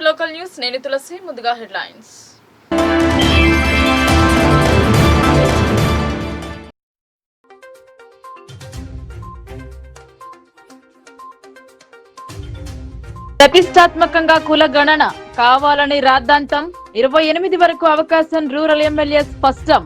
Local news నేను తులసి. ముందుగా headlines. ప్రతిష్టాత్మకంగా కుల గణన కావాలని రాద్ధాంతం. 28 వరకు అవకాశం రూరల్ ఎమ్మెల్యే స్పష్టం.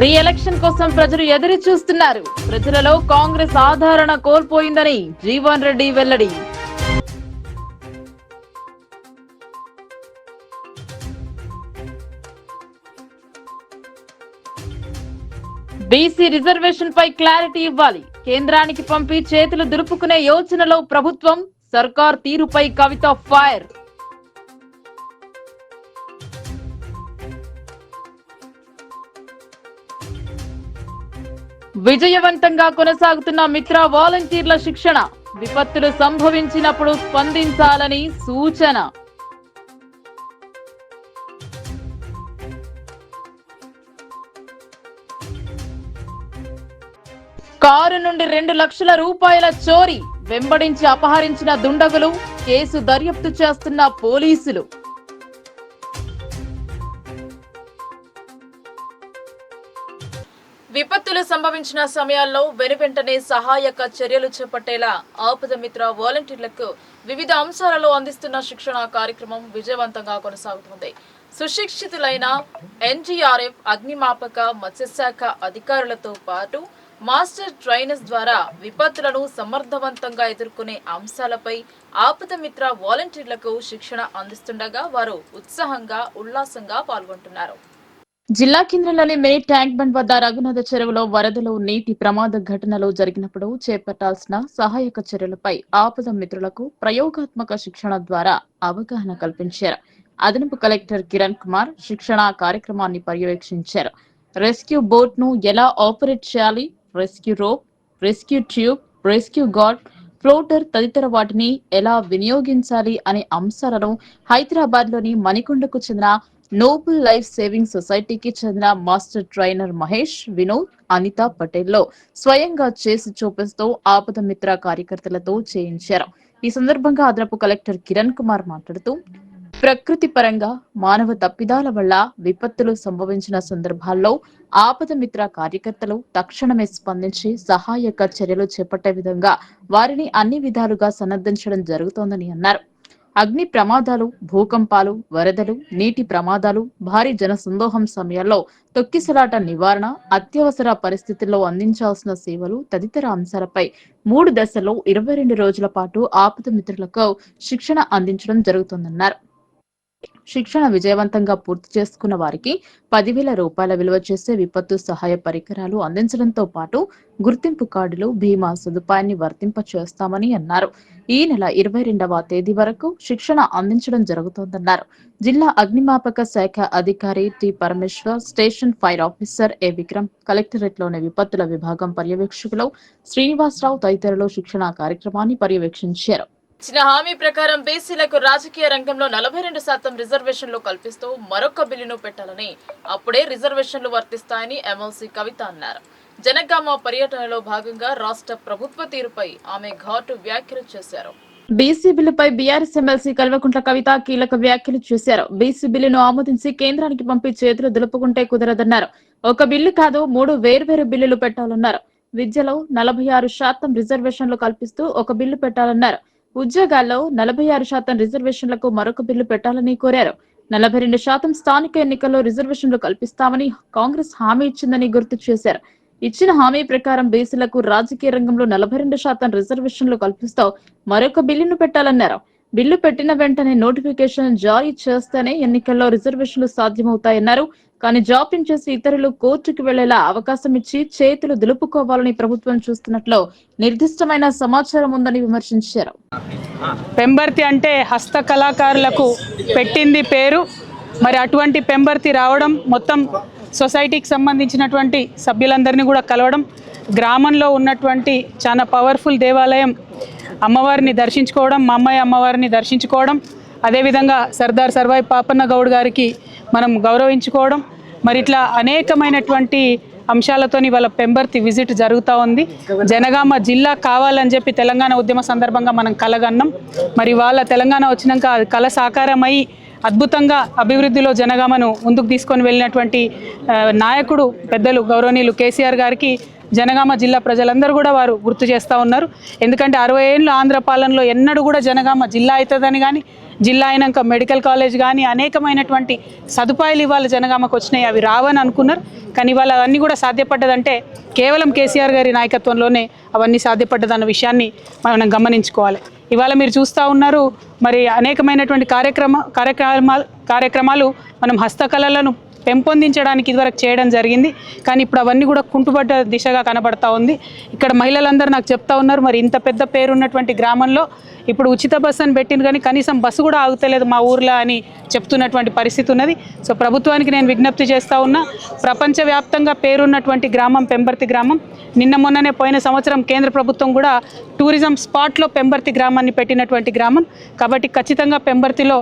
రీ ఎలక్షన్ కోసం ప్రజలు ఎదురు చూస్తున్నారు. ప్రజలలో కాంగ్రెస్ ఆదరణ కోల్పోయిందని జీవన్ రెడ్డి వెల్లడి. బీసీ రిజర్వేషన్ పై క్లారిటీ ఇవ్వాలి. కేంద్రానికి పంపి చేతులు దులుపుకునే యోచనలో ప్రభుత్వం. సర్కార్ తీరుపై కవిత ఫైర్. విజయవంతంగా కొనసాగుతున్న మిత్ర వాలంటీర్ల శిక్షణ. విపత్తులు సంభవించినప్పుడు స్పందించాలని సూచన. కారు నుండి 2 లక్షల రూపాయల చోరీ. వెంబడించి అపహరించిన దుండగులు. కేసు దర్యాప్తు చేస్తున్న పోలీసులు. విపత్తులు సంభవించిన సమయాల్లో వెనువెంటనే సహాయక చర్యలు చేపట్టేలా ఆపద మిత్ర వాలంటీర్లకు వివిధ అంశాలలో అందిస్తున్న శిక్షణ కార్యక్రమం విజయవంతంగా కొనసాగుతుంది. సుశిక్షితులైన ఎన్డీఆర్ఎఫ్, అగ్నిమాపక, మత్స్యశాఖ అధికారులతో పాటు మాస్టర్ ట్రైనర్స్ ద్వారా విపత్తులను సమర్థవంతంగా ఎదుర్కొనే అంశాలపై ఆపద మిత్ర వాలంటీర్లకు శిక్షణ అందిస్తుండగా వారు ఉత్సాహంగా ఉల్లాసంగా పాల్గొంటున్నారు. జిల్లా కేంద్రంలోని మినీ ట్యాంక్ బండ్ వద్ద రఘునాథ చెరువులో వరదలో నీటి ప్రమాద ఘటనలు జరిగినప్పుడు చేపట్టాల్సిన సహాయక చర్యలపై ఆపద మిత్రులకు ప్రయోగాత్మక శిక్షణ ద్వారా అవగాహన కల్పించారు. అదనపు కలెక్టర్ కిరణ్ కుమార్ శిక్షణ కార్యక్రమాన్ని పర్యవేక్షించారు. రెస్క్యూ బోట్ ను ఎలా ఆపరేట్ చేయాలి, rescue rope, rescue tube, rescue guard, floater తదితర వాటిని ఎలా వినియోగించాలి అనే అంశాలను హైదరాబాద్ లోని మణికొండకు చెందిన నోబుల్ లైఫ్ సేవింగ్ సొసైటీకి చెందిన మాస్టర్ ట్రైనర్ మహేష్, వినోద్, అనిత పటేల్ లో స్వయంగా చేసి చూపిస్తూ ఆపద మిత్ర కార్యకర్తలతో చేయించారు. ఈ సందర్భంగా అదనపు కలెక్టర్ కిరణ్ కుమార్ మాట్లాడుతూ, ప్రకృతి పరంగా మానవ తప్పిదాల వల్ల విపత్తులు సంభవించిన సందర్భాల్లో ఆపద మిత్ర కార్యకర్తలు తక్షణమే స్పందించి సహాయక చర్యలు చేపట్టే విధంగా వారిని అన్ని విధాలుగా సన్నద్ధంచడం జరుగుతోందని అన్నారు. అగ్ని ప్రమాదాలు, భూకంపాలు, వరదలు, నీటి ప్రమాదాలు, భారీ జనసందోహం సమయాల్లో తొక్కిసలాట నివారణ, అత్యవసర పరిస్థితుల్లో అందించాల్సిన సేవలు తదితర అంశాలపై 3 దశల్లో 22 రోజుల పాటు ఆపద మిత్రులకు శిక్షణ అందించడం జరుగుతుందన్నారు. శిక్షణ విజయవంతంగా పూర్తి చేసుకున్న వారికి 10,000 రూపాయల విలువ చేసే విపత్తు సహాయ పరికరాలు అందించడంతో పాటు గుర్తింపు కార్డులు, బీమా సదుపాయాన్ని వర్తింప చేస్తామని అన్నారు. ఈ నెల 22వ తేదీ వరకు శిక్షణ అందించడం జరుగుతోందన్నారు. జిల్లా అగ్నిమాపక శాఖ అధికారి T Parameshwar, station fire officer A Vikram, కలెక్టరేట్లోని విపత్తుల విభాగం పర్యవేక్షకులు శ్రీనివాసరావు తదితరులు శిక్షణ కార్యక్రమాన్ని పర్యవేక్షించారు. ఇచ్చిన హామీ ప్రకారం బీసీలకు రాజకీయ రంగంలో 42% రిజర్వేషన్లు కల్పిస్తూ మరొక బిల్లును పెట్టాలని, అప్పుడే రిజర్వేషన్లు వర్తిస్తాయని ఎమ్మెల్సీ కవిత అన్నారు. జనగామ పర్యటనలో భాగంగా రాష్ట్ర ప్రభుత్వ తీరుపై ఆమె ఘాటు వ్యాఖ్యలు చేశారు. బీసీ బిల్లుపై బీఆర్ఎస్ ఎమ్మెల్సీ కల్వకుంట్ల కవిత కీలక వ్యాఖ్యలు చేశారు. బీసీ బిల్లును ఆమోదించి కేంద్రానికి పంపి చేతులు దులుపుకుంటే కుదరదన్నారు. ఒక బిల్లు కాదు, 3 వేర్వేరు బిల్లులు పెట్టాలన్నారు. విద్యలో 46% రిజర్వేషన్లు కల్పిస్తూ ఒక బిల్లు పెట్టాలన్నారు. ఉద్యోగాల్లో 46% రిజర్వేషన్లకు మరొక బిల్లు పెట్టాలని కోరారు. 42% స్థానిక ఎన్నికల్లో రిజర్వేషన్లు కల్పిస్తామని కాంగ్రెస్ హామీ ఇచ్చిందని గుర్తు చేశారు. ఇచ్చిన హామీ ప్రకారం బీసీలకు రాజకీయ రంగంలో 42% రిజర్వేషన్లు కల్పిస్తూ మరొక బిల్లును పెట్టాలన్నారు. బిల్లు పెట్టిన వెంటనే నోటిఫికేషన్ జారీ చేస్తేనే ఎన్నికల్లో రిజర్వేషన్లు సాధ్యమవుతాయన్నారు. కానీ జాప్యం చేసి ఇతరులు కోర్టుకు వెళ్లేలా అవకాశం ఇచ్చి చేతులు దులుపుకోవాలని ప్రభుత్వం చూస్తున్నట్లు నిర్దిష్టమైన సమాచారం ఉందని విమర్శించారు. పెంబర్తి అంటే హస్త కళాకారులకు పెట్టింది పేరు. మరి అటువంటి పెంబర్తి రావడం, మొత్తం సొసైటీకి సంబంధించినటువంటి సభ్యులందరినీ కూడా కలవడం, గ్రామంలో ఉన్నటువంటి చాలా పవర్ఫుల్ దేవాలయం అమ్మవారిని దర్శించుకోవడం, మా అమ్మాయి అమ్మవారిని దర్శించుకోవడం, అదేవిధంగా సర్దార్ సర్వాయి పాపన్న గౌడ్ గారికి మనం గౌరవించుకోవడం, మరి ఇట్లా అనేకమైనటువంటి అంశాలతోని వాళ్ళ పెంబర్తి విజిట్ జరుగుతూ ఉంది. జనగామ జిల్లా కావాలని చెప్పి తెలంగాణ ఉద్యమ సందర్భంగా మనం కలగన్నాం. మరి వాళ్ళ తెలంగాణ వచ్చినాక కళ సాకారమై అద్భుతంగా అభివృద్ధిలో జనగామను ముందుకు తీసుకొని వెళ్ళినటువంటి నాయకుడు పెద్దలు గౌరవనీయులు కేసీఆర్ గారికి జనగామ జిల్లా ప్రజలందరూ కూడా వారు గుర్తు చేస్తూ ఉన్నారు. ఎందుకంటే 60 ఏళ్ళు ఆంధ్ర పాలనలో ఎన్నడూ కూడా జనగామ జిల్లా అవుతుందని కానీ, జిల్లా అయినాక మెడికల్ కాలేజ్ కానీ అనేకమైనటువంటి సదుపాయాలు ఇవాళ జనగామకు వచ్చినాయి, అవి రావని అనుకున్నారు. కానీ ఇవాళ అవన్నీ కూడా సాధ్యపడ్డదంటే కేవలం కేసీఆర్ గారి నాయకత్వంలోనే అవన్నీ సాధ్యపడ్డదన్న విషయాన్ని మనం గమనించుకోవాలి. ఇవాళ మీరు చూస్తూ ఉన్నారు, మరి అనేకమైనటువంటి కార్యక్రమాలు మనం హస్తకళలను పెంపొందించడానికి ఇదివరకు చేయడం జరిగింది. కానీ ఇప్పుడు అవన్నీ కూడా కుంటుపడ్డ దిశగా కనబడతా ఉంది. ఇక్కడ మహిళలందరూ నాకు చెప్తా ఉన్నారు, మరి ఇంత పెద్ద పేరున్నటువంటి గ్రామంలో ఇప్పుడు ఉచిత బస్సు అని పెట్టింది కానీ కనీసం బస్సు కూడా ఆగుతలేదు మా ఊర్లో అని చెప్తున్నటువంటి పరిస్థితి ఉన్నది. సో ప్రభుత్వానికి నేను విజ్ఞప్తి చేస్తూ ఉన్నా, ప్రపంచవ్యాప్తంగా పేరున్నటువంటి గ్రామం పెంబర్తి గ్రామం. నిన్న మొన్ననే పోయిన సంవత్సరం కేంద్ర ప్రభుత్వం కూడా టూరిజం స్పాట్లో పెంబర్తి గ్రామాన్ని పెట్టినటువంటి గ్రామం. కాబట్టి ఖచ్చితంగా పెంబర్తిలో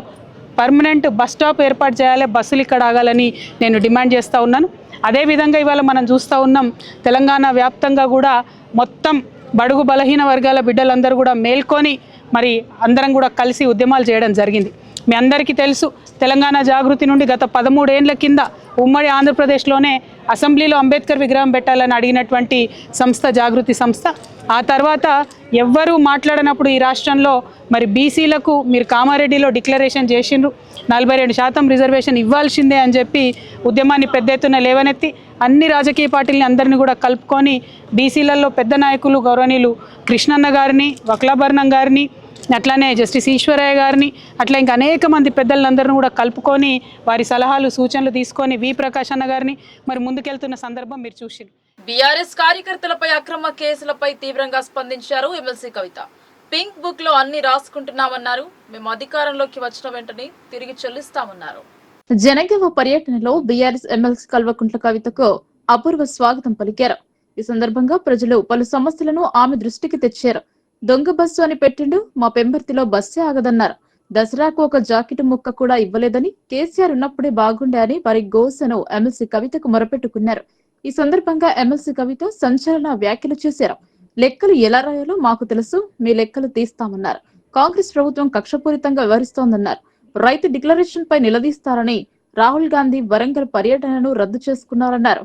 పర్మనెంట్ బస్ స్టాప్ ఏర్పాటు చేయాలి, బస్సులు ఇక్కడ ఆగాలని నేను డిమాండ్ చేస్తూ ఉన్నాను. అదేవిధంగా ఇవాళ మనం చూస్తూ ఉన్నాం, తెలంగాణ వ్యాప్తంగా కూడా మొత్తం బడుగు బలహీన వర్గాల బిడ్డలందరూ కూడా మేల్కొని మరి అందరం కూడా కలిసి ఉద్యమాలు చేయడం జరిగింది. మీ అందరికీ తెలుసు, తెలంగాణ జాగృతి నుండి గత 13 ఏళ్ల కింద ఉమ్మడి ఆంధ్రప్రదేశ్లోనే అసెంబ్లీలో అంబేద్కర్ విగ్రహం పెట్టాలని అడిగినటువంటి సంస్థ జాగృతి సంస్థ. ఆ తర్వాత ఎవ్వరూ మాట్లాడినప్పుడు ఈ రాష్ట్రంలో మరి బీసీలకు మీరు కామారెడ్డిలో డిక్లరేషన్ చేసిండ్రు, 42% రిజర్వేషన్ ఇవ్వాల్సిందే అని చెప్పి ఉద్యమాన్ని పెద్ద ఎత్తున లేవనెత్తి అన్ని రాజకీయ పార్టీలని అందరినీ కూడా కలుపుకొని బీసీలలో పెద్ద నాయకులు గౌరవనీయులు కృష్ణన్న గారిని, వక్లాభరణం గారిని, అట్లానే జస్టిస్ ఈశ్వరయ్య గారిని, అట్లా ఇంకా అనేక మంది పెద్దలందరినీ కూడా కలుపుకొని వారి సలహాలు సూచనలు తీసుకొని వి ప్రకాష్ అన్న గారిని మరి ముందుకెళ్తున్న సందర్భం మీరు చూసిండ్రు. బీఆర్ఎస్ కార్యకర్తలపై అక్రమ కేసులపై తీవ్రంగా స్పందించారు ఎమ్మెల్సీ కవిత. పింక్ బుక్ లో అన్ని రాసుకుంటున్నామన్నారు. మేము అధికారంలోకి వచ్చిన వెంటనే తిరిగి చెల్లిస్తామన్నారు. జనగామ పర్యటనలో బీఆర్ఎస్ ఎమ్మెల్సీ కల్వకుంట్ల కవితకు అపూర్వ స్వాగతం పలికారు. ఈ సందర్భంగా ప్రజలు పలు సమస్యలను ఆమె దృష్టికి తెచ్చారు. దొంగ బస్సు అని పెట్టిండు, మా పెంబర్తిలో బస్సే ఆగదన్నారు. దసరాకు ఒక జాకెట్ ముక్క కూడా ఇవ్వలేదని, కేసీఆర్ ఉన్నప్పుడే బాగుండే అని వారి గోసను ఎమ్మెల్సీ కవితకు మొరపెట్టుకున్నారు. ఈ సందర్భంగా ఎమ్మెల్సీ కవిత సంచలన వ్యాఖ్యలు చేశారు. లెక్కలు ఎలా రాయాలో మాకు తెలుసు, మీ లెక్కలు తీస్తామన్నారు. కాంగ్రెస్ ప్రభుత్వం కక్షపూరితంగా వ్యవహరిస్తోందన్నారు. రైతు డిక్లరేషన్ పై నిలదీస్తారని రాహుల్ గాంధీ వరంగల్ పర్యటనను రద్దు చేసుకున్నారన్నారు.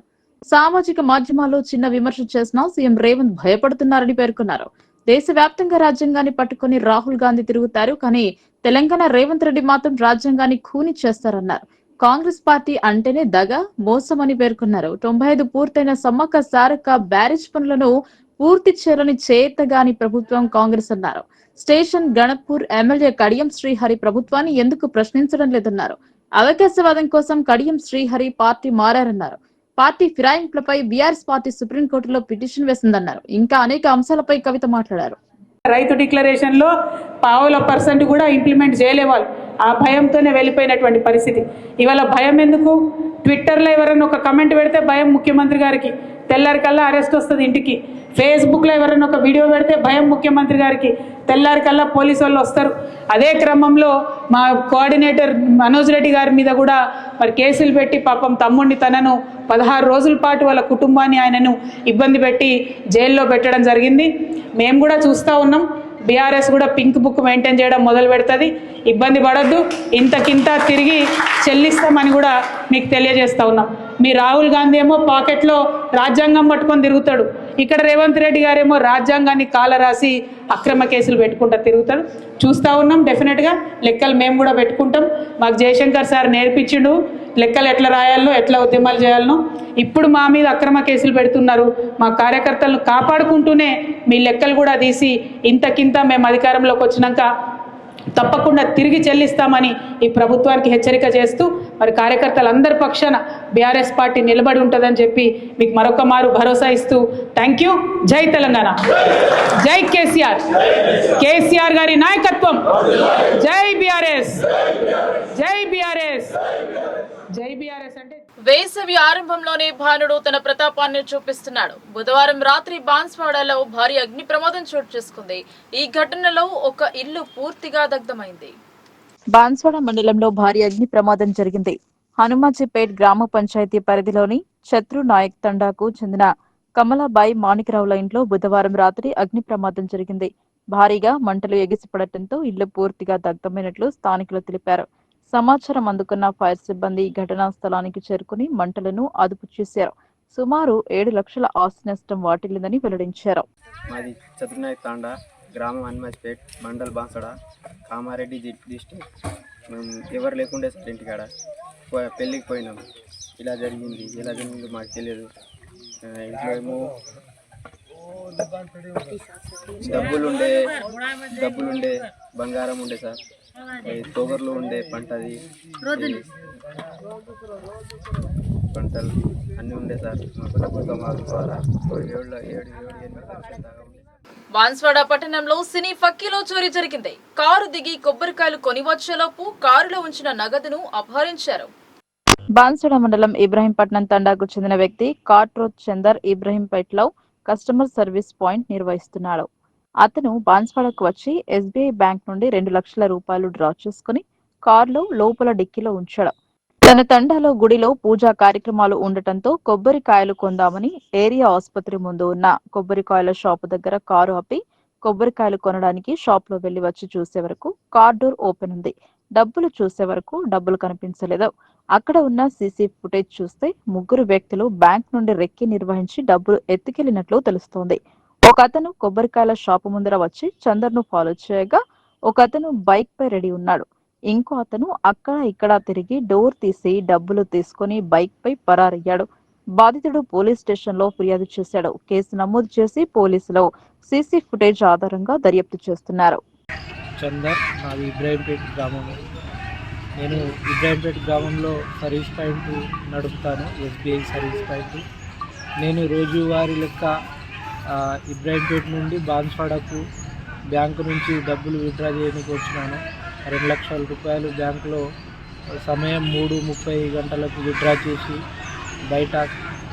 సామాజిక మాధ్యమాల్లో చిన్న విమర్శ చేసినా సీఎం రేవంత్ భయపడుతున్నారని పేర్కొన్నారు. దేశవ్యాప్తంగా రాజ్యాంగాన్ని పట్టుకుని రాహుల్ గాంధీ తిరుగుతారు, కానీ తెలంగాణ రేవంత్ రెడ్డి మాత్రం రాజ్యాంగాన్ని ఖూనీ చేస్తారన్నారు. కాంగ్రెస్ పార్టీ అంటేనే దగ, మోసం అని పేర్కొన్నారు. 95 పూర్తయిన సమ్మక్క సారక్క బ్యారేజ్ పనులను పూర్తి చేయాలని చేతగాని ప్రభుత్వం కాంగ్రెస్ అన్నారు. స్టేషన్ గణపూర్ ఎమ్మెల్యే కడియం శ్రీహరి ప్రభుత్వాన్ని ఎందుకు ప్రశ్నించడం లేదన్నారు. అవకాశవాదం కోసం కడియం శ్రీహరి పార్టీ మారారన్నారు. పార్టీ ఫిరాయింపులపై బీఆర్ఎస్ పార్టీ సుప్రీంకోర్టులో పిటిషన్ వేసిందన్నారు. ఇంకా అనేక అంశాలపై కవిత మాట్లాడారు. రైతు డిక్లరేషన్ లో 0.5% కూడా ఇంప్లిమెంట్ చేయలేవాళ్ళు, ఆ భయంతోనే వెళ్ళిపోయినటువంటి పరిస్థితి. ఇవాళ భయం ఎందుకు? ట్విట్టర్లో ఎవరైనా ఒక కమెంట్ పెడితే భయం ముఖ్యమంత్రి గారికి, తెల్లారికల్లా అరెస్ట్ వస్తుంది ఇంటికి. ఫేస్బుక్లో ఎవరైనా ఒక వీడియో పెడితే భయం ముఖ్యమంత్రి గారికి, తెల్లారికల్లా పోలీసు వాళ్ళు వస్తారు. అదే క్రమంలో మా కోఆర్డినేటర్ మనోజ్ రెడ్డి గారి మీద కూడా మరి కేసులు పెట్టి పాపం తమ్ముడిని తనను 16 రోజుల పాటు వాళ్ళ కుటుంబాన్ని ఆయనను ఇబ్బంది పెట్టి జైల్లో పెట్టడం జరిగింది. మేము కూడా చూస్తూ ఉన్నాం. బీఆర్ఎస్ కూడా పింక్ బుక్ మెయింటైన్ చేయడం మొదలు పెడుతుంది. ఇబ్బంది పడద్దు, ఇంతకింత తిరిగి చెల్లిస్తామని కూడా మీకు తెలియజేస్తూ ఉన్నాం. మీ రాహుల్ గాంధీ ఏమో పాకెట్లో రాజ్యాంగం పట్టుకొని తిరుగుతాడు, ఇక్కడ రేవంత్ రెడ్డి గారేమో రాజ్యాంగాన్ని కాలరాసి అక్రమ కేసులు పెట్టుకుంటూ తిరుగుతాడు. చూస్తూ ఉన్నాం. డెఫినెట్గా లెక్కలు మేము కూడా పెట్టుకుంటాం. మాకు జయశంకర్ సార్ నేర్పించిండు లెక్కలు ఎట్లా రాయాలనో, ఎట్లా ఉద్యమాలు చేయాలనో. ఇప్పుడు మా మీద అక్రమ కేసులు పెడుతున్నారు. మా కార్యకర్తలను కాపాడుకుంటూనే మీ లెక్కలు కూడా తీసి ఇంతకింత మేము అధికారంలోకి వచ్చినాక తప్పకుండా తిరిగి చెల్లిస్తామని ఈ ప్రభుత్వానికి హెచ్చరిక చేస్తూ మరి కార్యకర్తలందరి పక్షాన బీఆర్ఎస్ పార్టీ నిలబడి ఉంటుందని చెప్పి మీకు మరొక మారు భరోసా ఇస్తూ థ్యాంక్ యూ. జై తెలంగాణ, జై కేసీఆర్, కేసీఆర్ గారి నాయకత్వం, జై బీఆర్ఎస్, జై బీఆర్ఎస్, జై బీఆర్ఎస్. అంటే వేసవి ఆరంభంలోనే భానుడు తన ప్రతాపాన్ని చూపిస్తున్నాడు. బుధవారం రాత్రి బాన్స్వాడలో భారీ అగ్ని ప్రమాదం చోటు చేసుకుంది. ఈ ఘటనలో ఒక ఇల్లు పూర్తిగా దగ్ధమైంది. బాన్స్వాడ మండలంలో భారీ అగ్ని ప్రమాదం జరిగింది. హనుమాజీపేట్ గ్రామ పంచాయతీ పరిధిలోని శత్రు నాయక్ తండాకు చెందిన కమలాబాయి మాణికరావుల ఇంట్లో బుధవారం రాత్రి అగ్ని ప్రమాదం జరిగింది. భారీగా మంటలు ఎగిసిపడటంతో ఇల్లు పూర్తిగా దగ్ధమైనట్లు స్థానికులు తెలిపారు. సమాచారం అందుకున్న ఫైర్ సిబ్బంది ఘటనా స్థలానికి చేరుకుని మంటలను అదుపు చేశారు. సుమారు 7 లక్షల ఆస్తి నష్టం వాటిల్లిందని వెల్లడించారు. మాది చతుర్నాయక్ తాండా, గ్రామం హనుమాజ్పేట్, మండల్ బాన్సడ, కామారెడ్డి డిస్ట్రిక్ట్. మేము ఎవరు లేకుండే సార్ ఇంటికాడ పెళ్ళికి పోయినాం. ఇలా జరిగింది. ఎలా జరిగిందో మాకు తెలియదు. ఇంట్లో ఏమో డబ్బులుండే బంగారం ఉండే సార్, తోగర్లు ఉండే పంటలు అన్నీ ఉండే సార్. బాన్స్వాడ పట్టణంలో సినీ ఫక్కీలో చోరీ జరిగింది. కారు దిగి కొబ్బరికాయలు కొనివచ్చేలోపు కారులో ఉంచిన నగదును అపహరించారు. బాన్సడ మండలం ఇబ్రహీంపట్నం తండాకు చెందిన వ్యక్తి కాట్రోత్ చందర్ ఇబ్రహీంపేట్లో కస్టమర్ సర్వీస్ పాయింట్ నిర్వహిస్తున్నాడు. అతను బాన్స్వాడకు వచ్చి ఎస్బీఐ బ్యాంక్ నుండి 2 లక్షల రూపాయలు డ్రా చేసుకుని కారులో లోపల డిక్కీలో ఉంచాడు. తన తండాలో గుడిలో పూజా కార్యక్రమాలు ఉండటంతో కొబ్బరికాయలు కొందామని ఏరియా ఆసుపత్రి ముందు ఉన్న కొబ్బరికాయల షాపు దగ్గర కారు ఆపి కొబ్బరికాయలు కొనడానికి షాప్ లో వెళ్లి వచ్చి చూసే వరకు కార్ డోర్ ఓపెన్ ఉంది. డబ్బులు చూసే వరకు డబ్బులు కనిపించలేదు. అక్కడ ఉన్న సీసీ ఫుటేజ్ చూస్తే 3 వ్యక్తులు బ్యాంక్ నుండి రెక్కి నిర్వహించి డబ్బులు ఎత్తుకెళ్లినట్లు తెలుస్తోంది. ఒక అతను కొబ్బరికాయల షాపు ముందర వచ్చి చందర్ ను ఫాలో చేయగా ఒక అతను బైక్ పై రెడీ ఉన్నాడు. ఇంకో అతను అక్కడ ఇక్కడ తిరిగి డోర్ తీసి డబ్బులు తీసుకుని బైక్ పై పరారయ్యాడు. బాధితుడు పోలీస్ స్టేషన్ లో ఫిర్యాదు చేశాడు. కేసు నమోదు చేసి పోలీసులు సీసీ ఫుటేజ్ ఆధారంగా దర్యాప్తు చేస్తున్నారు. చందర్, నాది ఇబ్రాహీంపేట్ గ్రామం. నేను ఇబ్రాహీంపేట్ గ్రామంలో సర్వీస్ పాయింట్ నడుపుతాను, ఎస్బీఐ సర్వీస్ పాయింట్. నేను రోజువారీ లెక్క ఇబ్రాహీంపేట్ నుండి బాన్స్వాడకు బ్యాంకు నుంచి డబ్బులు విత్డ్రా చేయడానికి వచ్చినాను. 2 లక్షల రూపాయలు బ్యాంకులో సమయం 3:30 గంటలకు విత్డ్రా చేసి బయట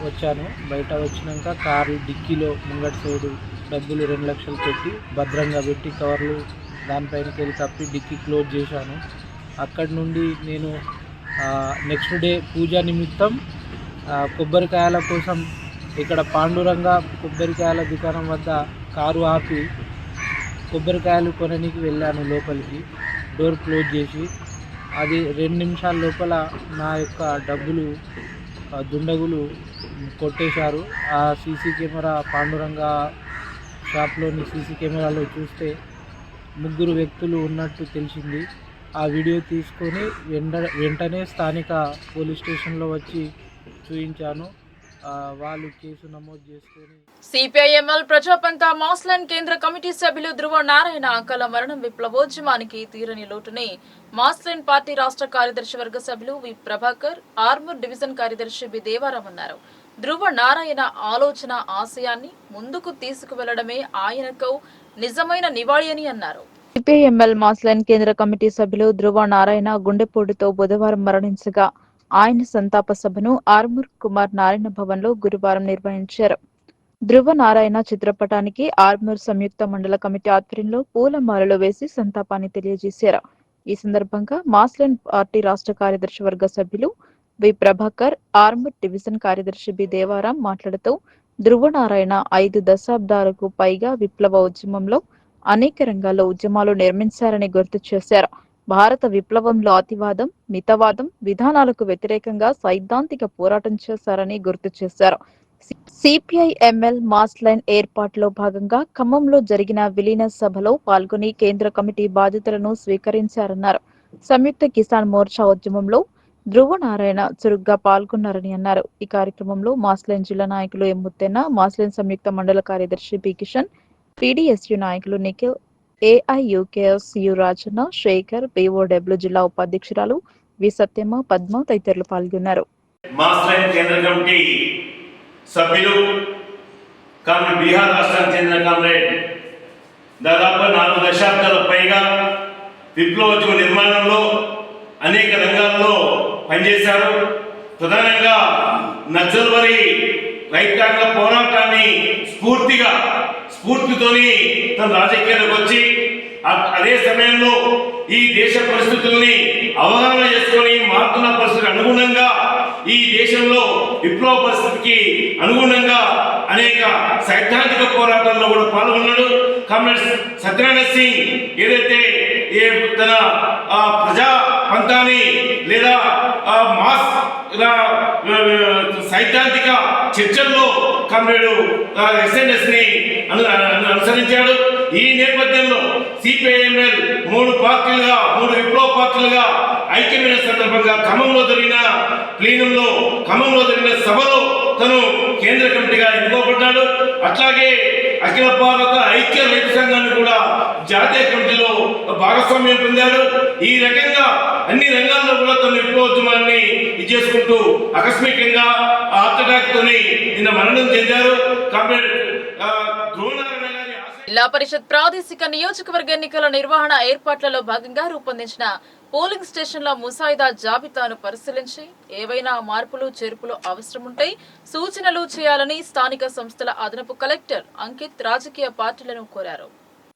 వచ్చాను. బయట వచ్చినాక కారు డిక్కీలో ముంగటి సైడు డబ్బులు 2 లక్షలు పెట్టి భద్రంగా పెట్టి కవర్లు దానిపైనకి వెళ్ళి తప్పి డిక్కీ క్లోజ్ చేశాను. అక్కడి నుండి నేను నెక్స్ట్ డే పూజా నిమిత్తం కొబ్బరికాయల కోసం ఇక్కడ పాండురంగ కొబ్బరికాయల దుకాణం వద్ద కారు ఆపి కొబ్బరికాయలు కొనడానికి వెళ్ళాను. లోపలికి డోర్ క్లోజ్ చేసి అది 2 నిమిషాల లోపల నా యొక్క డబ్బులు దుండగులు కొట్టేశారు. ఆ సీసీ కెమెరా పాండురంగ షాప్లోని సీసీ కెమెరాలో చూస్తే 3 వ్యక్తులు ఉన్నట్టు తెలిసింది. ఆ వీడియో తీసుకొని వెంటనే స్థానిక పోలీస్ స్టేషన్లో వచ్చి చూపించాను. వాళ్ళు కేసు నమోదు చేసుకొని సిపిఐఎంఎల్ ప్రజాపంత మాస్లైన్ కేంద్ర కమిటీ సభ్యులు ధ్రువ నారాయణ అకాల మరణం విప్లవోద్యమానికి తీరని లోటుని మాస్లైన్ పార్టీ రాష్ట్ర కార్యదర్శి వర్గ సభ్యులు వి ప్రభాకర్, ఆర్మూర్ డివిజన్ కార్యదర్శి బి దేవారాం అన్నారు. ధ్రువ నారాయణ ఆలోచన ఆశయాన్ని ముందుకు తీసుకువెళ్లడమే ఆయనకు నిజమైన నివాళి అని అన్నారు. సిపిఐఎంఎల్ మాస్లైన్ కేంద్ర కమిటీ సభ్యులు ధ్రువ నారాయణ గుండెపోటుతో బుధవారం మరణించగా ఆయన సంతాప సభను ఆర్మూర్ కుమార్ నారాయణ భవన్ లో గురువారం నిర్వహించారు. ధ్రువ నారాయణ చిత్రపటానికి ఆర్మూర్ సంయుక్త మండల కమిటీ ఆధ్వర్యంలో పూలమాలలు వేసి సంతాపాన్ని తెలియజేశారు. ఈ సందర్భంగా మాస్లైన్ పార్టీ రాష్ట్ర కార్యదర్శి వర్గ సభ్యులు వి ప్రభాకర్, ఆర్మూర్ డివిజన్ కార్యదర్శి బి దేవారాం మాట్లాడుతూ ధ్రువ నారాయణ 5 దశాబ్దాలకు పైగా విప్లవ ఉద్యమంలో అనేక రంగాల్లో ఉద్యమాలు నిర్మించారని గుర్తు చేశారు. భారత విప్లవంలో అతివాదం, మితవాదం విధానాలకు వ్యతిరేకంగా సైద్ధాంతిక పోరాటం చేశారని గుర్తు చేశారు. సిపిఐఎంఎల్ మాస్లైన్ ఏర్పాటులో భాగంగా ఖమ్మంలో జరిగిన విలీన సభలో పాల్గొని కేంద్ర కమిటీ బాధ్యతలను స్వీకరించారన్నారు. సంయుక్త కిసాన్ మోర్చా ఉద్యమంలో ధ్రువ నారాయణ చురుగ్గా పాల్గొన్నారని అన్నారు. ఈ కార్యక్రమంలో మాస్లైన్ జిల్లా నాయకులు ఎం ముత్తెన్న, మాస్లైన్ సంయుక్త మండల కార్యదర్శి బి కిషన్, పీడీఎస్యు నాయకులు నిఖిల్, ఏఐయుకేఎస్యు రాజన్న, శేఖర్, బీఓడబ్ల్యూ జిల్లా ఉపాధ్యక్షురాలు వి సత్యమ్మ, పద్మ తదితరులు పాల్గొన్నారు. మాస్లైన్ కేంద్ర కమిటీ సభ్యులు బీహార్ రాష్ట్రానికి చెందిన కామ్రేడ్ దాదాపు 4 దశాబ్దాల పైగా విప్లవోద్యమ నిర్మాణంలో అనేక రంగాల్లో పనిచేశారు. ప్రధానంగా నక్సల్బరీ రైతాంగ పోరాటాన్ని స్ఫూర్తితోని తన రాజకీయాలకు వచ్చి అదే సమయంలో ఈ దేశ పరిస్థితుల్ని అవగాహన చేసుకొని మారుతున్న పరిస్థితులకు అనుగుణంగా ఈ దేశంలో విప్లవ పరిస్థితికి అనుగుణంగా అనేక సైద్ధాంతిక పోరాటాల్లో కూడా పాల్గొన్నాడు. కామ్రేడ్ సత్యనారాయణ సింగ్ ఏదైతే తన ప్రజా పంతాన్ని లేదా మాస్ సైద్ధాంతిక చర్చల్లో కామ్రేడ్ ఎస్ఎన్ఎస్ ని అనుసరించాడు. ఈ నేపథ్యంలో సిపిఐఎంఎల్ 3 పార్టీలుగా 3 విప్లవ పార్టీలుగా ఐక్యమైన సందర్భంగా ఖమ్మంలో జరిగిన ప్లీనంలో ఖమ్మంలో జరిగిన సభలో తను కేంద్ర కమిటీగా ఎన్నుకోబడ్డాడు. అట్లాగే అఖిల భారత ఐక్య రైతు సంఘాన్ని కూడా జాతీయ కమిటీలో భాగస్వామ్యం పొందాడు. ఈ రకంగా అన్ని రంగాల్లో కూడా తన విప్లవోద్యమాన్ని చేసుకుంటూ ఆకస్మికంగా హార్ట్ అటాక్ తోని నిన్న మరణం చెందారు. జిల్లా పరిషత్ ప్రాదేశిక నియోజకవర్గ ఎన్నికల నిర్వహణ ఏర్పాట్లలో భాగంగా రూపొందించిన పోలింగ్ స్టేషన్ల ముసాయిదా జాబితాను పరిశీలించి ఏవైనా మార్పులు చేర్పులు అవసరముంటే సూచనలు చేయాలని స్థానిక సంస్థల అదనపు కలెక్టర్ అంకిత్ రాజకీయ పార్టీలను కోరారు.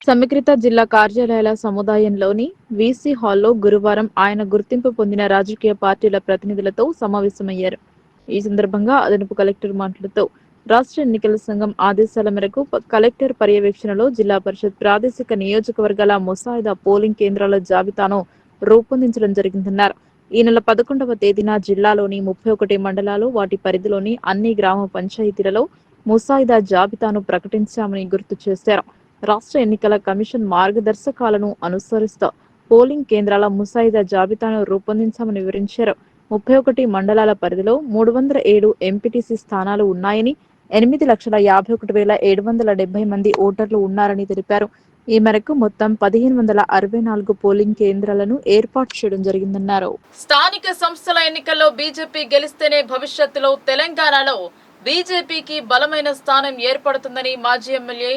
సమీకృత జిల్లా కార్యాలయాల సముదాయంలోని వీసీ హాల్లో గురువారం ఆయన గుర్తింపు పొందిన రాజకీయ పార్టీల ప్రతినిధులతో సమావేశమయ్యారు. ఈ సందర్భంగా అదనపు కలెక్టర్ మాట్లాడుతూ రాష్ట్ర ఎన్నికల సంఘం ఆదేశాల మేరకు కలెక్టర్ పర్యవేక్షణలో జిల్లా పరిషత్ ప్రాదేశిక నియోజకవర్గాల ముసాయిదా పోలింగ్ కేంద్రాల జాబితాను రూపొందించడం జరిగిందన్నారు. ఈ నెల 11వ తేదీన జిల్లాలోని 31 మండలాలు వాటి పరిధిలోని అన్ని గ్రామ పంచాయతీలలో ముసాయిదా జాబితాను ప్రకటించామని గుర్తు చేశారు. రాష్ట్ర ఎన్నికల కమిషన్ మార్గదర్శకాలను అనుసరిస్తూ పోలింగ్ కేంద్రాల ముసాయిదా జాబితాను రూపొందించామని వివరించారు. 31 మండలాల పరిధిలో 307 ఎంపీటీసీ స్థానాలు ఉన్నాయని 8,51,770 మంది ఓటర్లు ఉన్నారని తెలిపారు. ఈ మేరకు మొత్తం 1,564 పోలింగ్ కేంద్రాలను ఏర్పాటు చేయడం జరిగిందన్నారు. స్థానిక సంస్థల ఎన్నికల్లో బీజేపీ గెలిస్తేనే భవిష్యత్తులో తెలంగాణలో బీజేపీకి బలమైన స్థానం ఏర్పడుతుందని మాజీ ఎమ్మెల్యే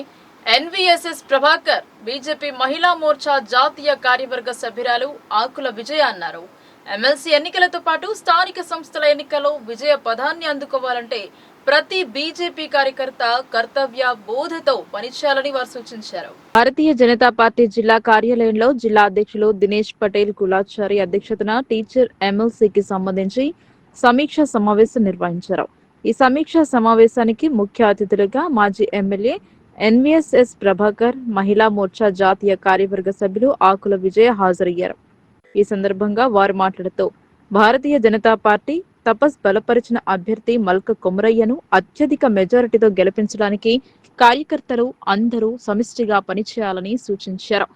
ఎన్వీఎస్ఎస్ ప్రభాకర్, బీజేపీ మహిళా మోర్చా జాతీయ కార్యవర్గ సభ్యురాలు ఆకుల విజయ అన్నారు. ఎమ్మెల్సీ ఎన్నికలతో పాటు స్థానిక సంస్థల ఎన్నికల్లో విజయ పదాన్ని అందుకోవాలంటే ప్రతి బీజేపీ కార్యకర్త కర్తవ్య బోధతో పనిచేయాలని వారు సూచించారు. భారతీయ జనతా పార్టీ జిల్లా కార్యాలయంలో జిల్లా అధ్యక్షులు దినేష్ పటేల్ కులాచారి అధ్యక్షతన టీచర్ ఎమ్మెల్సీకి సంబంధించి సమీక్షా సమావేశం నిర్వహించారు. ఈ సమీక్షా సమావేశానికి ముఖ్య అతిథులుగా మాజీ ఎమ్మెల్యే ఎన్వీఎస్ఎస్ ప్రభాకర్, మహిళా మోర్చా జాతీయ కార్యవర్గ సభ్యులు ఆకుల విజయ హాజరయ్యారు. ఈ సందర్భంగా వారు మాట్లాడుతూ భారతీయ జనతా పార్టీ తపస్ బలపరిచిన అభ్యర్థి మల్క కొమరయ్యను అత్యధిక మెజారిటీతో గెలిపించడానికి కార్యకర్తలు అందరూ సమిష్టిగా పనిచేయాలని సూచించారు.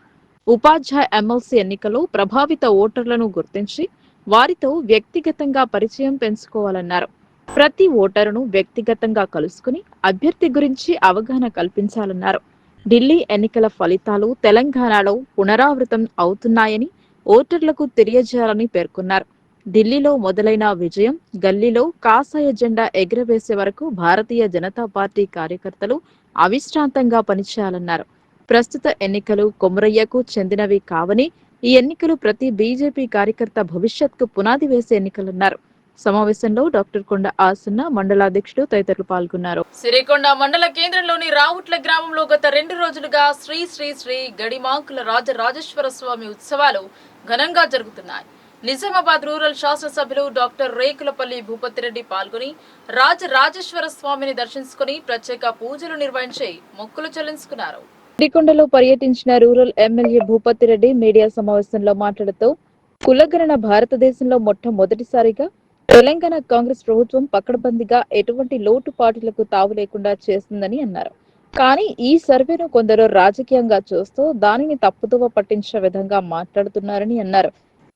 ఉపాధ్యాయ ఎమ్మెల్సీ ఎన్నికల్లో ప్రభావిత ఓటర్లను గుర్తించి వారితో వ్యక్తిగతంగా పరిచయం పెంచుకోవాలన్నారు. ప్రతి ఓటరును వ్యక్తిగతంగా కలుసుకుని అభ్యర్థి గురించి అవగాహన కల్పించాలన్నారు. ఢిల్లీ ఎన్నికల ఫలితాలు తెలంగాణలో పునరావృతం అవుతున్నాయని ఓటర్లకు తెలియజేయాలని పేర్కొన్నారు. ఢిల్లీలో మొదలైన విజయం గల్లీలో కాషాయ జెండా ఎగురవేసే వరకు భారతీయ జనతా పార్టీ కార్యకర్తలు అవిశ్రాంతంగా పనిచేయాలన్నారు. ప్రస్తుత ఎన్నికలు కొమరయ్యకు చెందినవి కావని ఈ ఎన్నికలు ప్రతి బీజేపీ కార్యకర్త భవిష్యత్కు పునాది వేసే ఎన్నికలన్నారు. సమావేశంలో డాక్టర్ కొండ ఆసన్న, మండలాధ్యక్షుడు తదితరులు పాల్గొన్నారు. సిరికొండ మండల కేంద్రంలోని రావుట్ల గ్రామంలో గత 2 రోజులుగా శ్రీ శ్రీ శ్రీ గడిమాంకుల రాజరాజేశ్వర స్వామి ఉత్సవాలు ఘనంగా జరుగుతున్నాయి. నిజామాబాద్ రూరల్ శాసనసభ్యులు డాక్టర్ రేకులపల్లి భూపతిరెడ్డి పాల్గొని రాజరాజేశ్వర స్వామిని దర్శించుకుని ప్రత్యేక పూజలు నిర్వహించి మొక్కులు చెల్లించుకున్నారు. సిరికొండలో పర్యటించిన రూరల్ ఎమ్మెల్యే భూపతిరెడ్డి మీడియా సమావేశంలో మాట్లాడుతూ కులగణన భారతదేశంలో మొట్టమొదటిసారిగా తెలంగాణ కాంగ్రెస్ ప్రభుత్వం పకడ్బందీగా ఎటువంటి లోటుపాట్లకు తావు లేకుండా చేస్తుందని అన్నారు. కానీ ఈ సర్వేను కొందరు రాజకీయంగా చూస్తూ దానిని తప్పుదోవ పట్టించే విధంగా మాట్లాడుతున్నారని అన్నారు.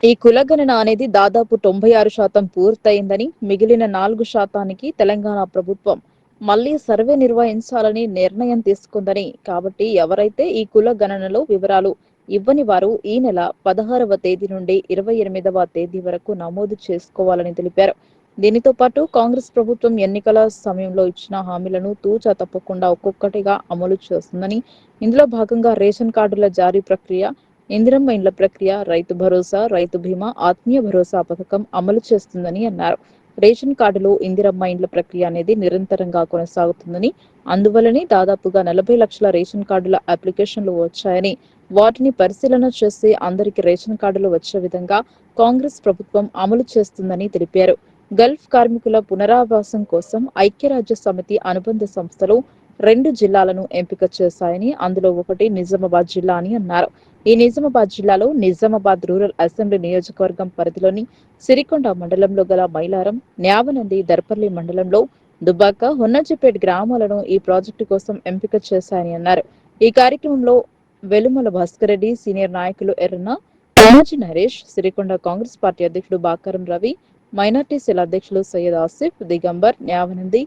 ఈ కులగణన అనేది దాదాపు 96% పూర్తయిందని, మిగిలిన 4% తెలంగాణ ప్రభుత్వం మళ్లీ సర్వే నిర్వహించాలని నిర్ణయం తీసుకుందని, కాబట్టి ఎవరైతే ఈ కులగణనలో వివరాలు ఇవ్వని వారు ఈ నెల 16వ తేదీ నుండి 28వ తేదీ వరకు నమోదు చేసుకోవాలని తెలిపారు. దీనితో పాటు కాంగ్రెస్ ప్రభుత్వం ఎన్నికల సమయంలో ఇచ్చిన హామీలను తూచా తప్పకుండా ఒక్కొక్కటిగా అమలు చేస్తుందని, ఇందులో భాగంగా రేషన్ కార్డుల జారీ ప్రక్రియ, ఇందిరమ్మ ఇండ్ల ప్రక్రియ, రైతు భరోసా, రైతు బీమా, ఆత్మీయ భరోసా పథకం అమలు చేస్తుందని అన్నారు. రేషన్ కార్డులో ఇందిరమ్మ ఇండ్ల ప్రక్రియ అనేది నిరంతరంగా కొనసాగుతుందని, అందువల్లనే దాదాపుగా 40 లక్షల రేషన్ కార్డుల అప్లికేషన్లు వచ్చాయని, వాటిని పరిశీలన చేసి అందరికీ రేషన్ కార్డులు వచ్చే విధంగా కాంగ్రెస్ ప్రభుత్వం అమలు చేస్తుందని తెలిపారు. గల్ఫ్ కార్మికుల పునరావాసం కోసం ఐక్యరాజ్య సమితి అనుబంధ సంస్థలు 2 జిల్లాలను ఎంపిక చేశాయని, అందులో ఒకటి నిజామాబాద్ జిల్లా అని అన్నారు. ఈ నిజామాబాద్ జిల్లాలో నిజామాబాద్ రూరల్ అసెంబ్లీ నియోజకవర్గం పరిధిలోని సిరికొండ మండలంలో గల మైలారం, న్యావనంది, దర్పల్లి మండలంలో దుబ్బాక, హొన్నజిపేట్ గ్రామాలను ఈ ప్రాజెక్టు కోసం ఎంపిక చేశాయని అన్నారు. ఈ కార్యక్రమంలో వెలుమల భాస్కర్ రెడ్డి, సీనియర్ నాయకులు ఎర్రన్న, రామాజీ నరేష్, సిరికొండ కాంగ్రెస్ పార్టీ అధ్యక్షుడు బాకారం రవి, మైనార్టీ సెల్ అధ్యక్షులు సయ్యద్ ఆసిఫ్, దిగంబర్, న్యావనంది,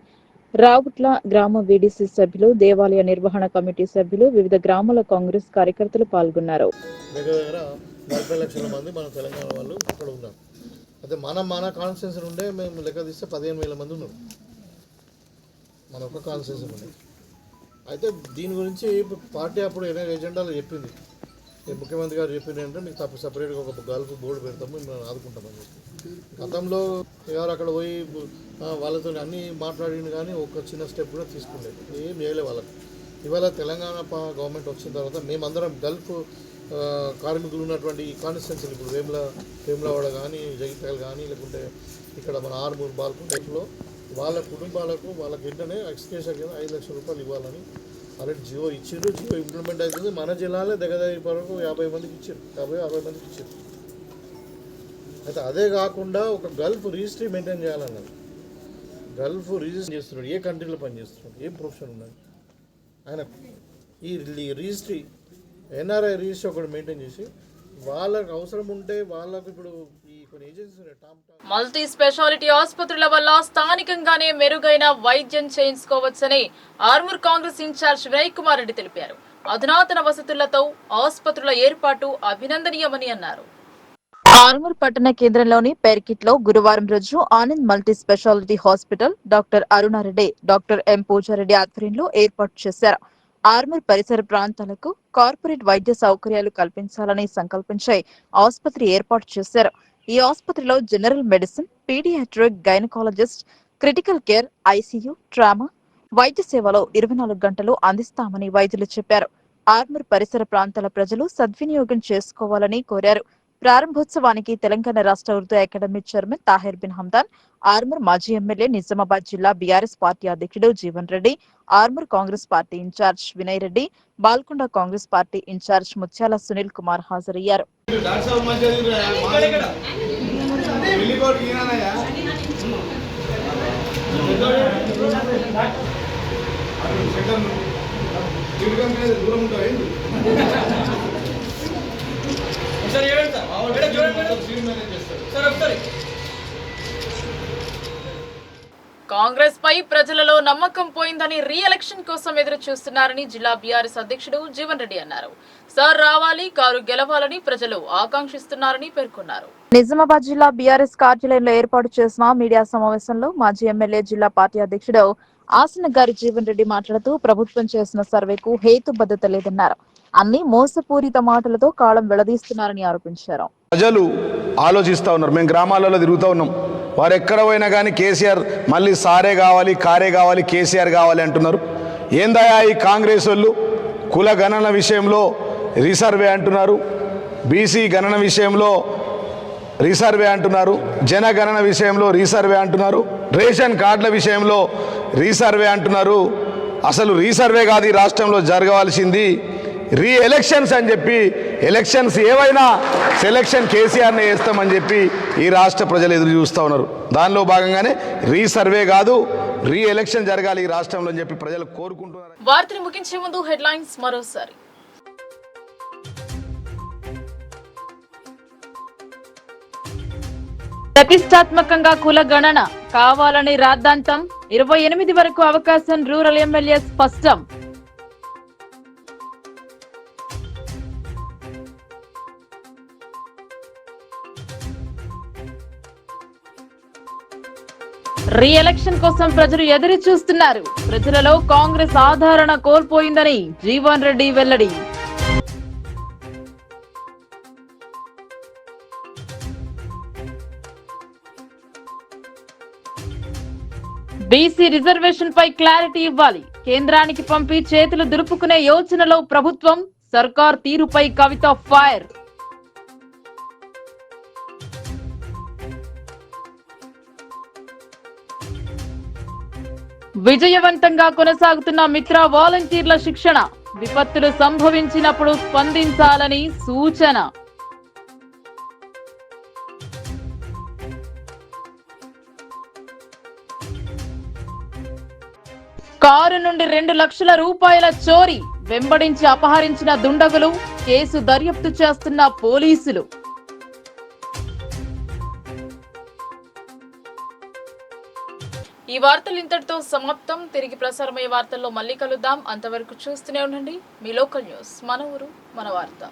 రావుట్ల గ్రామ వీడీసీ సభ్యులు, దేవాలయ నిర్వహణ కమిటీ సభ్యులు, వివిధ గ్రామాల కాంగ్రెస్ కార్యకర్తలు పాల్గొన్నారు. దగ్గర 40 లక్షల మంది మన తెలంగాణ వాళ్ళు ఇక్కడ ఉన్నారు. అయితే మన కాన్స్టిట్యూన్సీ ఉండే మేము లెక్క తీస్తే 15,000 మంది ఉన్నారు మన ఒక కాన్స్టిట్యూన్సీ ఉండే. అయితే దీని గురించి పార్టీ అప్పుడు ఎజెండాలో చెప్పింది, ముఖ్యమంత్రి గారు చెప్పింది అంటే మీకు సపరేట్గా ఒక గల్ఫ్ బోర్డు పెడతాము, మేము ఆదుకుంటామని చెప్పి. గతంలో ఎవరు అక్కడ పోయి వాళ్ళతో అన్నీ మాట్లాడింది కానీ ఒక చిన్న స్టెప్ కూడా తీసుకులేదు, ఏం చేయలేదు వాళ్ళకి. ఇవాళ తెలంగాణ గవర్నమెంట్ వచ్చిన తర్వాత మేమందరం గల్ఫ్ కార్మికులు ఉన్నటువంటి ఈ కాన్స్టిట్యున్సీలు ఇప్పుడు వేములవాడ కానీ, జగిత్యాల కానీ, లేకుంటే ఇక్కడ మన ఆర్మూర్, బాల్కొండలో వాళ్ళ కుటుంబాలకు వాళ్ళకి వెంటనే ఎక్స్కేషన్ కింద 5 లక్షల రూపాయలు ఇవ్వాలని ఆల్రెడీ జియో ఇచ్చారు. జియో ఇంప్లిమెంట్ అవుతుంది. మన జిల్లాలో దగ్గర వరకు 50 మందికి ఇచ్చారు, 50-60 మందికి ఇచ్చారు. అయితే అదే కాకుండా ఒక గల్ఫ్ రిజిస్ట్రీ మెయింటైన్ చేయాలన్నది. గల్ఫ్ రిజిస్టర్ చేస్తున్నాడు, ఏ కంట్రీలో పనిచేస్తున్నాడు, ఏం ప్రొఫెషన్ ఉన్నది ఆయన, ఈ రిజిస్ట్రీ ఎన్ఆర్ఐ రిజిస్టర్ ఒకటి మెయింటైన్ చేసి వాళ్ళకి అవసరం ఉంటే వాళ్ళకు ఇప్పుడు ఈ కొన్ని ఏజెన్సీస్ మల్టీ స్పెషాలిటీ ఆసుపత్రుల వల్ల స్థానికంగానే మెరుగైన వైద్యం చేయించుకోవచ్చని ఆర్మూర్ కాంగ్రెస్ ఇన్ఛార్జ్ వినయ్ కుమార్ రెడ్డి తెలిపారు. అధునాతన వసతులతో ఆసుపత్రుల ఏర్పాటు అభినందనీయమని అన్నారు. ఆర్మూర్ పట్టణ కేంద్రంలోని పేర్కిట్ లో గురువారం రోజు Anand multi speciality hospital doctor Aruna Reddy, doctor M Pooja Reddy ఆధ్వర్యంలో ఏర్పాటు చేశారు. ఆర్మూర్ పరిసర ప్రాంతాలకు కార్పొరేట్ వైద్య సౌకర్యాలు కల్పించాలని సంకల్పించే ఆసుపత్రి ఏర్పాటు చేశారు. ఈ ఆసుపత్రిలో general medicine, paediatric, gynaecologist, critical care, ICU, trauma వైద్య సేవలో 24 గంటలు అందిస్తామని వైద్యులు చెప్పారు. ఆర్మూర్ పరిసర ప్రాంతాల ప్రజలు సద్వినియోగం చేసుకోవాలని కోరారు. ప్రారంభోత్సవానికి తెలంగాణ రాష్ట్ర ఉర్దూ అకాడమీ చైర్మన్ తాహిర్ బిన్ హమ్దాన్, ఆర్మూర్ మాజీ ఎమ్మెల్యే, నిజామాబాద్ జిల్లా బీఆర్ఎస్ పార్టీ అధ్యక్షుడు Jeevan Reddy, Armoor Congress party incharge Vinay Reddy, Balkonda Congress party incharge Muthyala Sunil Kumar హాజరయ్యారు. కాంగ్రెస్ పై ప్రజలలో నమ్మకం పోయిందని రీ ఎలక్షన్ కోసం ఎదురు చూస్తున్నారని జిల్లా బీఆర్ఎస్ అధ్యక్షుడు జీవన్ రెడ్డి అన్నారు. సార్ రావాలి, కారు గెలవాలని ప్రజలు ఆకాంక్షిస్తున్నారని పేర్కొన్నారు. నిజామాబాద్ జిల్లా బీఆర్ఎస్ కార్యాలయంలో ఏర్పాటు చేసిన మీడియా సమావేశంలో మాజీ ఎమ్మెల్యే, జిల్లా పార్టీ అధ్యక్షుడు ఆసన గారి జీవన్ రెడ్డి మాట్లాడుతూ ప్రభుత్వం చేసిన సర్వేకు హేతుబద్ధత లేదన్నారు. అన్ని మోసపూరిత మాటలతో కాలం వెళ్లదీస్తున్నారని ఆరోపించారు. ప్రజలు ఆలోచిస్తూ ఉన్నారు. మేము గ్రామాలలో తిరుగుతూ ఉన్నాం. వారు ఎక్కడ పోయినా కానీ కేసీఆర్ మళ్ళీ సారే కావాలి, కారే కావాలి, కేసీఆర్ కావాలి అంటున్నారు. ఏందయ్యా ఈ కాంగ్రెస్ వాళ్ళు? కుల గణన విషయంలో రీసర్వే అంటున్నారు, బీసీ గణన విషయంలో రీసర్వే అంటున్నారు, జనగణన విషయంలో రీసర్వే అంటున్నారు, రేషన్ కార్డుల విషయంలో రీసర్వే అంటున్నారు. అసలు రీసర్వే కాదు ఈ రాష్ట్రంలో జరగవలసింది, రీ ఎలక్షన్స్ అని చెప్పి, ఎలక్షన్స్ ఏవైనా సెలక్షన్ కేసీఆర్నే వేస్తామని చెప్పి ఈ రాష్ట్ర ప్రజలు ఎదురు చూస్తూ ఉన్నారు. దానిలో భాగంగానే రీసర్వే కాదు, రీ ఎలక్షన్ జరగాలి ఈ రాష్ట్రంలో అని చెప్పి ప్రజలు కోరుకుంటున్నారు. వార్తలు ముగించే ముందు హెడ్లైన్స్ మరోసారి. ప్రతిష్టాత్మకంగా కుల గణన కావాలని రాద్ధాంతం, 28 వరకు అవకాశం రూరల్ ఎమ్మెల్యే స్పష్టం. రీ ఎలక్షన్ కోసం ప్రజలు ఎదురు చూస్తున్నారు. ప్రజలలో కాంగ్రెస్ ఆదరణ కోల్పోయిందని జీవన్ రెడ్డి వెల్లడి. బీసీ రిజర్వేషన్ పై క్లారిటీ ఇవ్వాలి, కేంద్రానికి పంపి చేతులు దులుపుకునే యోచనలో ప్రభుత్వం, సర్కార్ తీరుపై కవిత ఫైర్. విజయవంతంగా కొనసాగుతున్న మిత్ర వాలంటీర్ల శిక్షణ. విపత్తులు సంభవించినప్పుడు స్పందించాలని సూచన. కారు నుండి 2 లక్షల రూపాయల చోరీ. వెంబడించి అపహరించిన దుండగులు. కేసు దర్యాప్తు చేస్తున్న పోలీసులు. ఈ వార్తలు ఇంతటితో సమాప్తం. తిరిగి ప్రసారమయ్యే వార్తల్లో మళ్ళీ కలుద్దాం. అంతవరకు చూస్తూనే ఉండండి మీ లోకల్ న్యూస్. మన ఊరు మన వార్త.